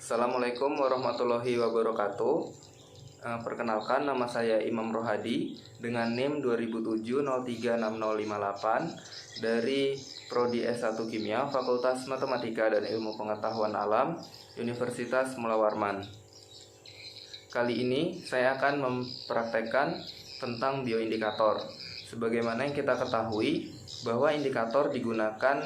Assalamualaikum warahmatullahi wabarakatuh. Perkenalkan, nama saya Imam Rohadi dengan NIM 2007036058 dari Prodi S1 Kimia, Fakultas Matematika dan Ilmu Pengetahuan Alam, Universitas Mula Warman. Kali ini saya akan mempraktekkan tentang bioindikator. Sebagaimana yang kita ketahui bahwa indikator digunakan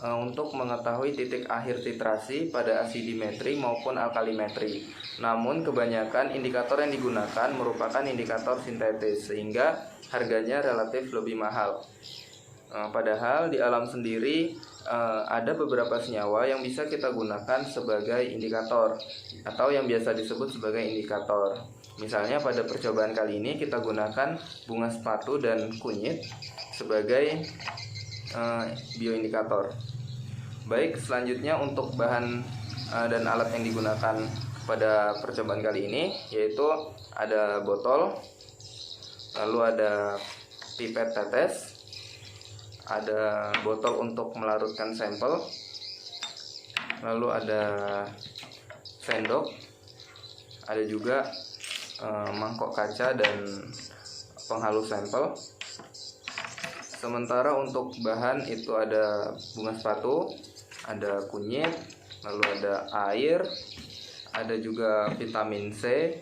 untuk mengetahui titik akhir titrasi pada asidimetri maupun alkalimetri. Namun kebanyakan indikator yang digunakan merupakan indikator sintetis sehingga harganya relatif lebih mahal. Padahal di alam sendiri ada beberapa senyawa yang bisa kita gunakan sebagai indikator atau yang biasa disebut sebagai indikator. Misalnya pada percobaan kali ini kita gunakan bunga sepatu dan kunyit sebagai bioindikator. Baik, selanjutnya untuk bahan dan alat yang digunakan pada percobaan kali ini yaitu ada botol, lalu ada pipet tetes, ada botol untuk melarutkan sampel, lalu ada sendok, ada juga mangkok kaca dan penghalus sampel. Sementara untuk bahan itu ada bunga sepatu, ada kunyit, lalu ada air, ada juga vitamin C,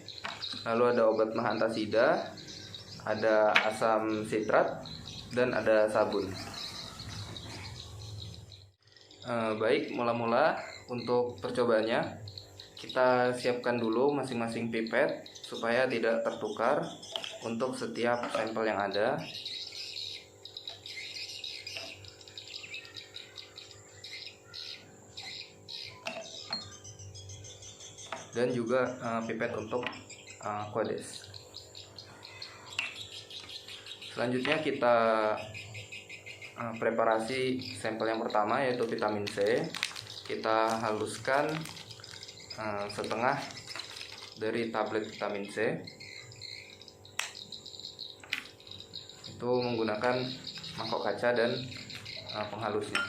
lalu ada obat mah antasida, ada asam sitrat, dan ada sabun. Baik, mula-mula untuk percobaannya kita siapkan dulu masing-masing pipet supaya tidak tertukar untuk setiap sampel yang ada. Dan juga pipet untuk Aquades. Selanjutnya kita preparasi sampel yang pertama yaitu vitamin C. Kita haluskan setengah dari tablet vitamin C. Itu menggunakan mangkok kaca dan penghalusnya.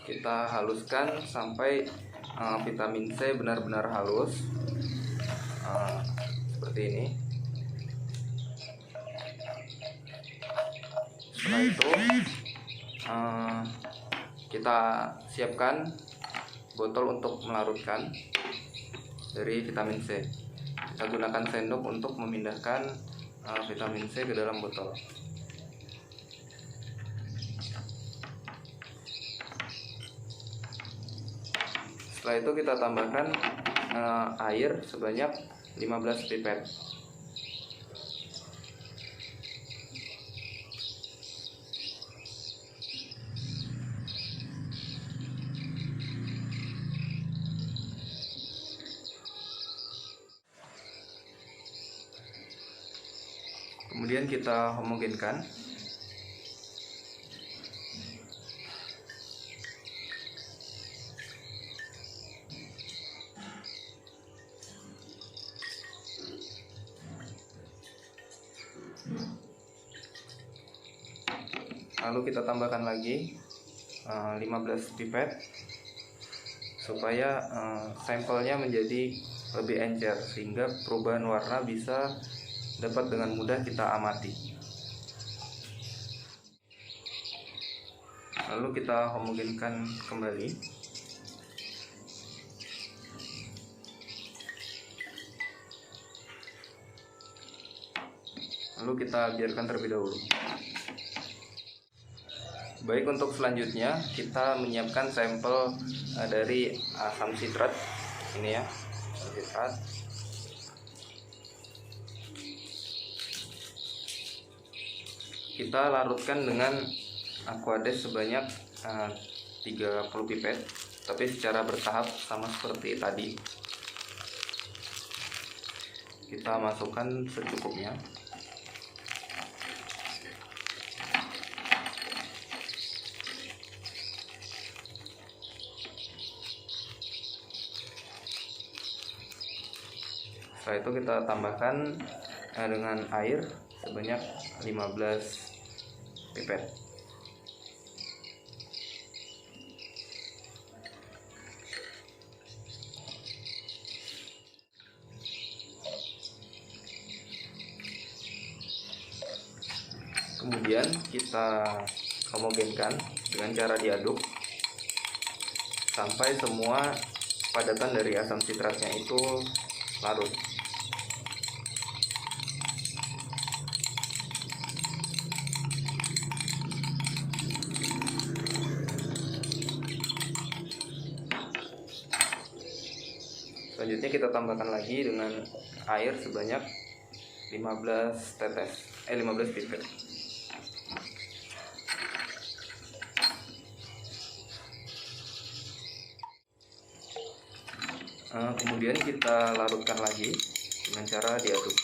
Kita haluskan sampai vitamin C benar-benar halus seperti ini. Setelah itu kita siapkan botol untuk melarutkan dari vitamin C. Kita gunakan sendok untuk memindahkan vitamin C ke dalam botol. Setelah itu kita tambahkan air sebanyak 15 pipet. Kemudian kita homogenkan. Lalu kita tambahkan lagi 15 pipet supaya sampelnya menjadi lebih encer sehingga perubahan warna bisa dapat dengan mudah kita amati. Lalu kita homogenkan kembali. Lalu kita biarkan terlebih dahulu. Baik, untuk selanjutnya kita menyiapkan sampel dari asam sitrat. Ini ya, asam sitrat. Kita larutkan dengan Aquades sebanyak 30 pipet, tapi secara bertahap sama seperti tadi. Kita masukkan secukupnya. Setelah itu kita tambahkan dengan air sebanyak 15 pipet. Kemudian kita homogenkan dengan cara diaduk sampai semua padatan dari asam sitratnya itu larut. Selanjutnya kita tambahkan lagi dengan air sebanyak 15 pipet. Kemudian kita larutkan lagi dengan cara diaduk.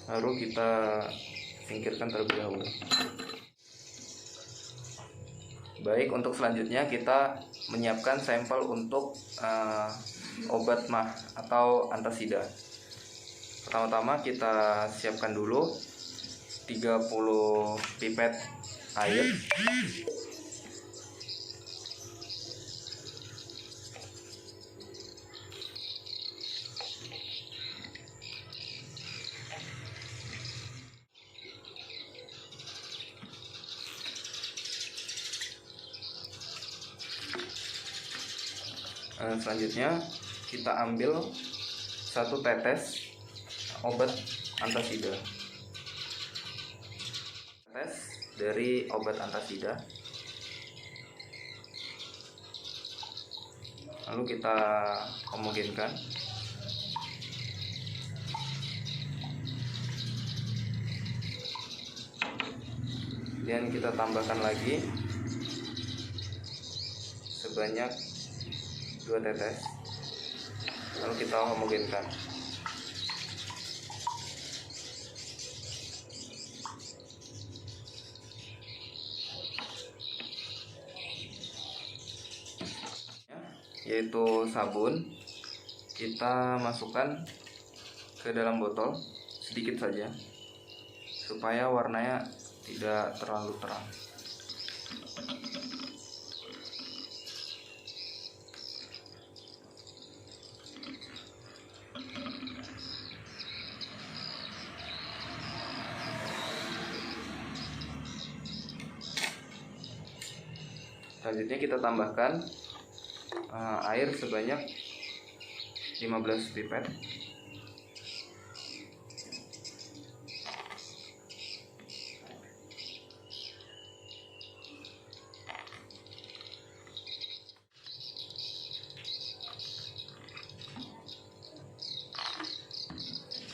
Lalu kita singkirkan terlebih dahulu. Baik, untuk selanjutnya kita menyiapkan sampel untuk obat mah atau antasida. Pertama-tama kita siapkan dulu 30 pipet air. Selanjutnya kita ambil 1 tetes obat antasida. Dari obat antasida, lalu kita homogenkan. Kemudian kita tambahkan lagi sebanyak 2 tetes, lalu kita homogenkan. Yaitu sabun, kita masukkan ke dalam botol sedikit saja supaya warnanya tidak terlalu terang. Selanjutnya kita tambahkan air sebanyak 15 pipet.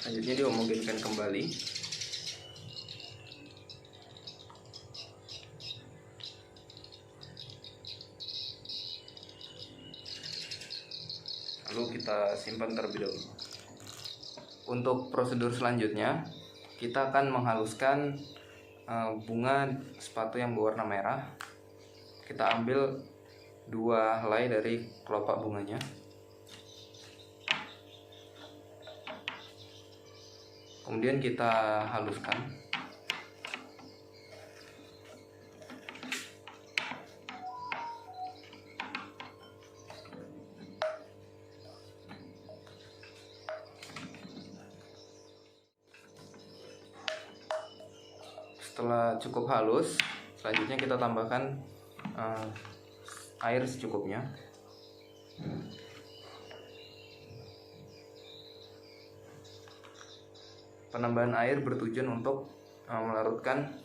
Selanjutnya dihomogenkan kembali. Lalu kita simpan terlebih dahulu. Untuk prosedur selanjutnya, kita akan menghaluskan bunga sepatu yang berwarna merah. Kita ambil 2 helai dari kelopak bunganya. Kemudian kita haluskan. Setelah cukup halus, selanjutnya kita tambahkan air secukupnya. Penambahan air bertujuan untuk melarutkan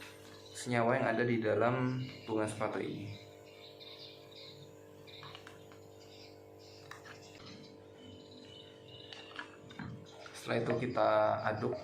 senyawa yang ada di dalam bunga sepatu ini. Setelah itu kita aduk.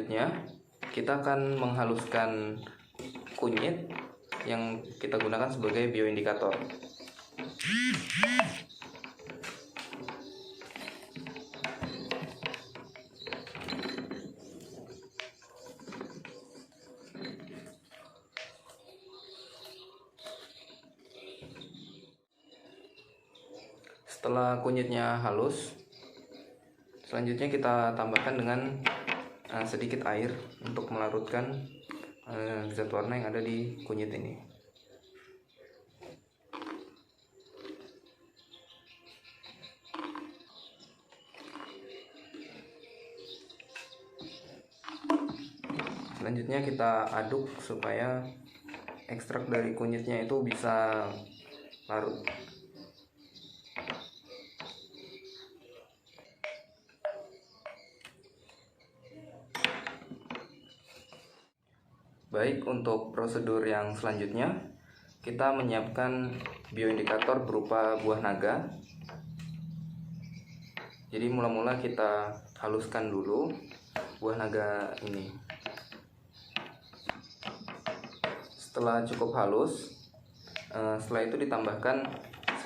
Selanjutnya kita akan menghaluskan kunyit yang kita gunakan sebagai bioindikator. Setelah kunyitnya halus, selanjutnya kita tambahkan dengan sedikit air untuk melarutkan zat warna yang ada di kunyit ini. Selanjutnya kita aduk supaya ekstrak dari kunyitnya itu bisa larut. Baik, untuk prosedur yang selanjutnya kita menyiapkan bioindikator berupa buah naga. Jadi mula-mula kita haluskan dulu buah naga ini. Setelah cukup halus, setelah itu ditambahkan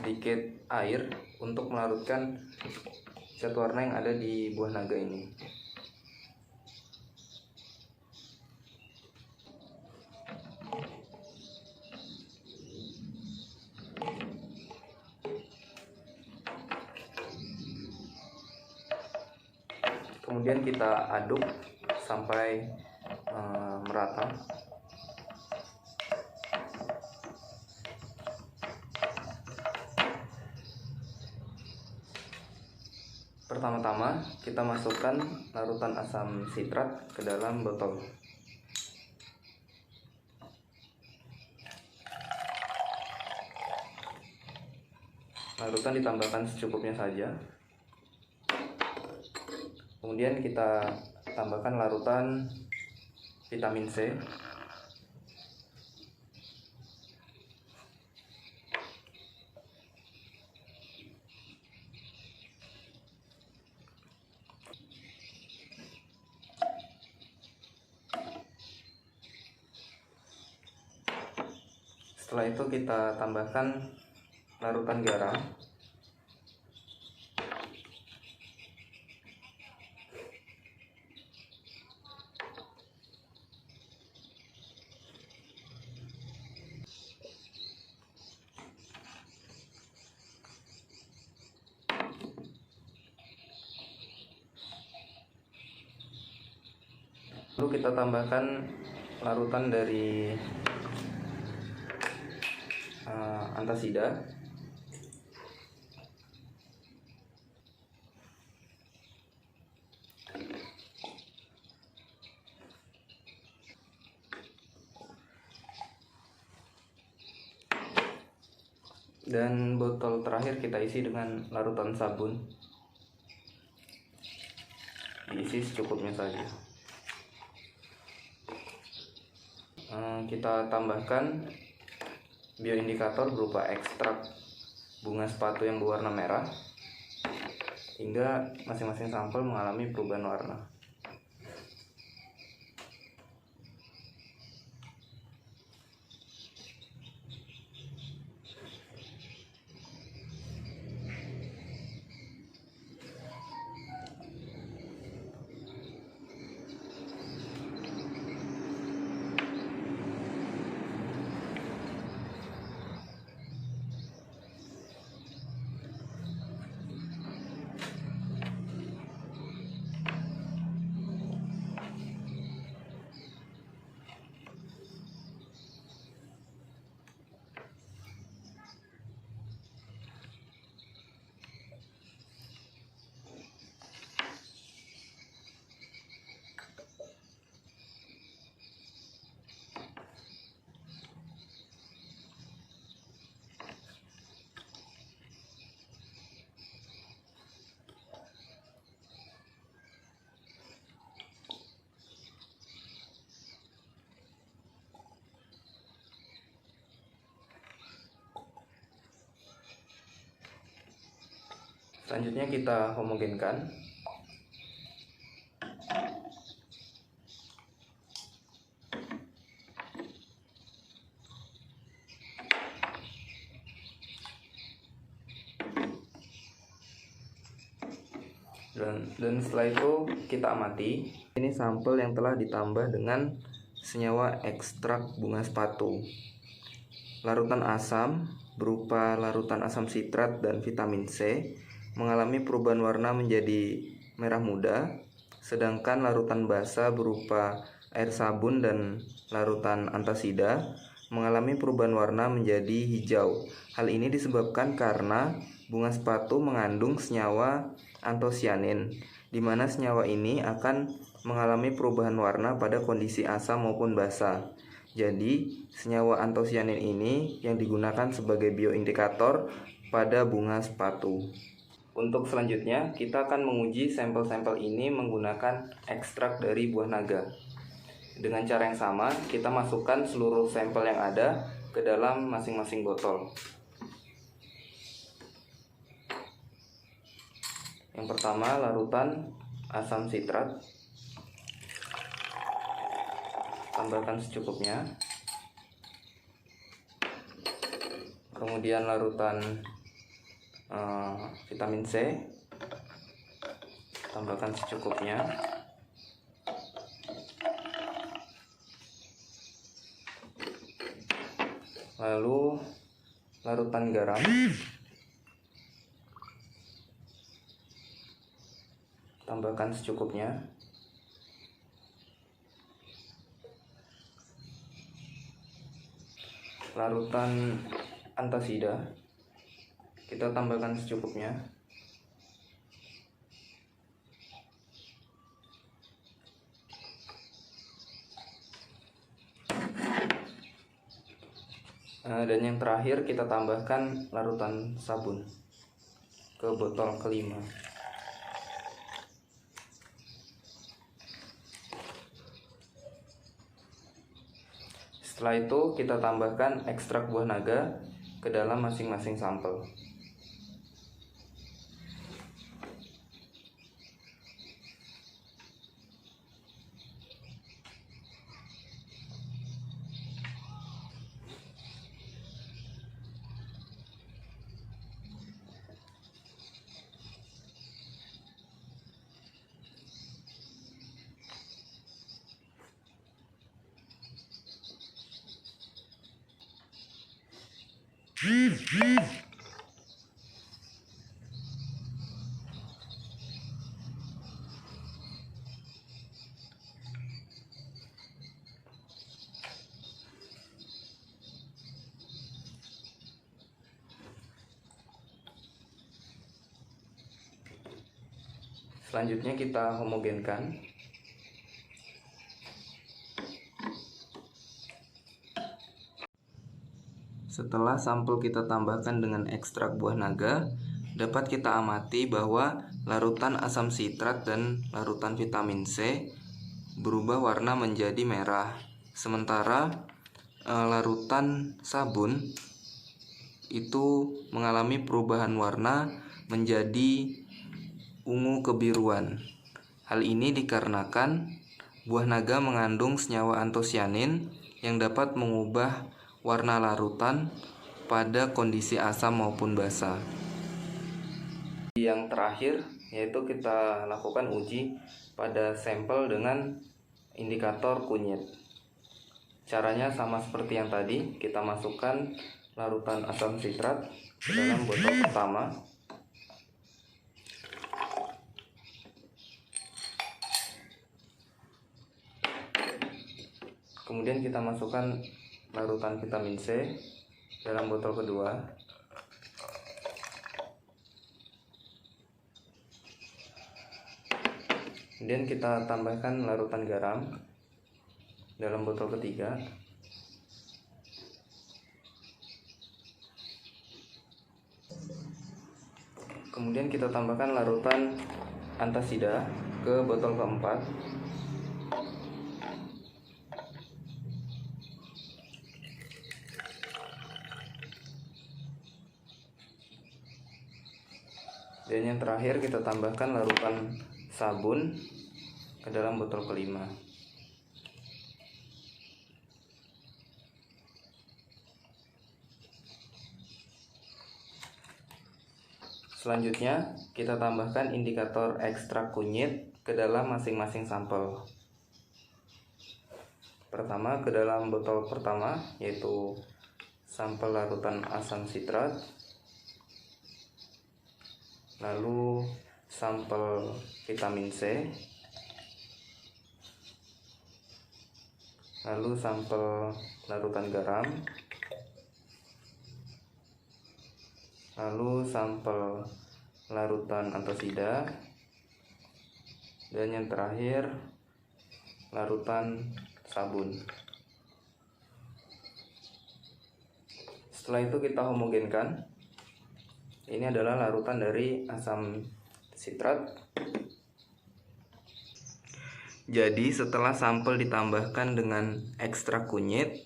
sedikit air untuk melarutkan zat warna yang ada di buah naga ini. Kemudian kita aduk sampai merata. Pertama-tama kita masukkan larutan asam sitrat ke dalam botol. Larutan ditambahkan secukupnya saja. Kemudian kita tambahkan larutan vitamin C. Setelah itu kita tambahkan larutan garam. Lalu kita tambahkan larutan dari antasida. Dan botol terakhir kita isi dengan larutan sabun. Diisi secukupnya saja. Kita tambahkan bioindikator berupa ekstrak bunga sepatu yang berwarna merah hingga masing-masing sampel mengalami perubahan warna. Selanjutnya kita homogenkan. Dan setelah itu kita amati. Ini sampel yang telah ditambah dengan senyawa ekstrak bunga sepatu. Larutan asam berupa larutan asam sitrat dan vitamin C mengalami perubahan warna menjadi merah muda, sedangkan larutan basa berupa air sabun dan larutan antasida mengalami perubahan warna menjadi hijau. Hal ini disebabkan karena bunga sepatu mengandung senyawa antosianin, di mana senyawa ini akan mengalami perubahan warna pada kondisi asam maupun basa. Jadi, senyawa antosianin ini yang digunakan sebagai bioindikator pada bunga sepatu. Untuk selanjutnya, kita akan menguji sampel-sampel ini menggunakan ekstrak dari buah naga. Dengan cara yang sama, kita masukkan seluruh sampel yang ada ke dalam masing-masing botol. Yang pertama, larutan asam sitrat. Tambahkan secukupnya. Kemudian larutan vitamin C. Tambahkan secukupnya. Lalu larutan garam. Tambahkan secukupnya. Larutan antasida kita tambahkan secukupnya. Dan yang terakhir kita tambahkan larutan sabun ke botol kelima. Setelah itu kita tambahkan ekstrak buah naga ke dalam masing-masing sampel. Selanjutnya kita homogenkan. Setelah sampel kita tambahkan dengan ekstrak buah naga, dapat kita amati bahwa larutan asam sitrat dan larutan vitamin C berubah warna menjadi merah. Sementara larutan sabun itu mengalami perubahan warna menjadi ungu kebiruan. Hal ini dikarenakan buah naga mengandung senyawa antosianin yang dapat mengubah warna larutan pada kondisi asam maupun basa. Yang terakhir yaitu kita lakukan uji pada sampel dengan indikator kunyit. Caranya sama seperti yang tadi, kita masukkan larutan asam sitrat ke dalam botol pertama. Kemudian kita masukkan larutan vitamin C dalam botol kedua. Kemudian kita tambahkan larutan garam dalam botol ketiga. Kemudian kita tambahkan larutan antasida ke botol keempat. Dan yang terakhir kita tambahkan larutan sabun ke dalam botol kelima. Selanjutnya, kita tambahkan indikator ekstrak kunyit ke dalam masing-masing sampel. Pertama, ke dalam botol pertama, yaitu sampel larutan asam sitrat, lalu sampel vitamin C, lalu sampel larutan garam, lalu sampel larutan antasida, dan yang terakhir larutan sabun. Setelah itu kita homogenkan. Ini adalah larutan dari asam sitrat. Jadi setelah sampel ditambahkan dengan ekstrak kunyit,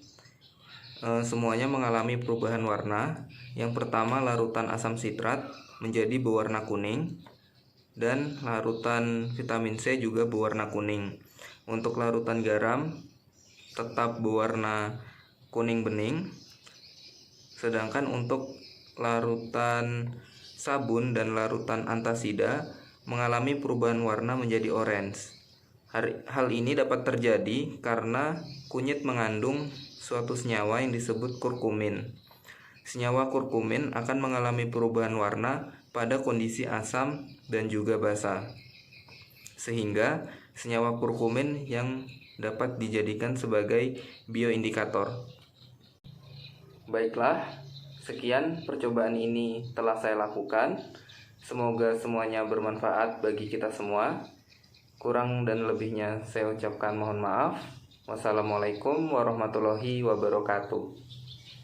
semuanya mengalami perubahan warna. Yang pertama, larutan asam sitrat menjadi berwarna kuning, dan larutan vitamin C juga berwarna kuning. Untuk larutan garam tetap berwarna kuning bening, sedangkan untuk larutan sabun dan larutan antasida mengalami perubahan warna menjadi orange. Hal ini dapat terjadi karena kunyit mengandung suatu senyawa yang disebut kurkumin. Senyawa kurkumin akan mengalami perubahan warna pada kondisi asam dan juga basa, sehingga senyawa kurkumin yang dapat dijadikan sebagai bioindikator. Baiklah, sekian percobaan ini telah saya lakukan. Semoga semuanya bermanfaat bagi kita semua. Kurang dan lebihnya saya ucapkan mohon maaf. Wassalamualaikum warahmatullahi wabarakatuh.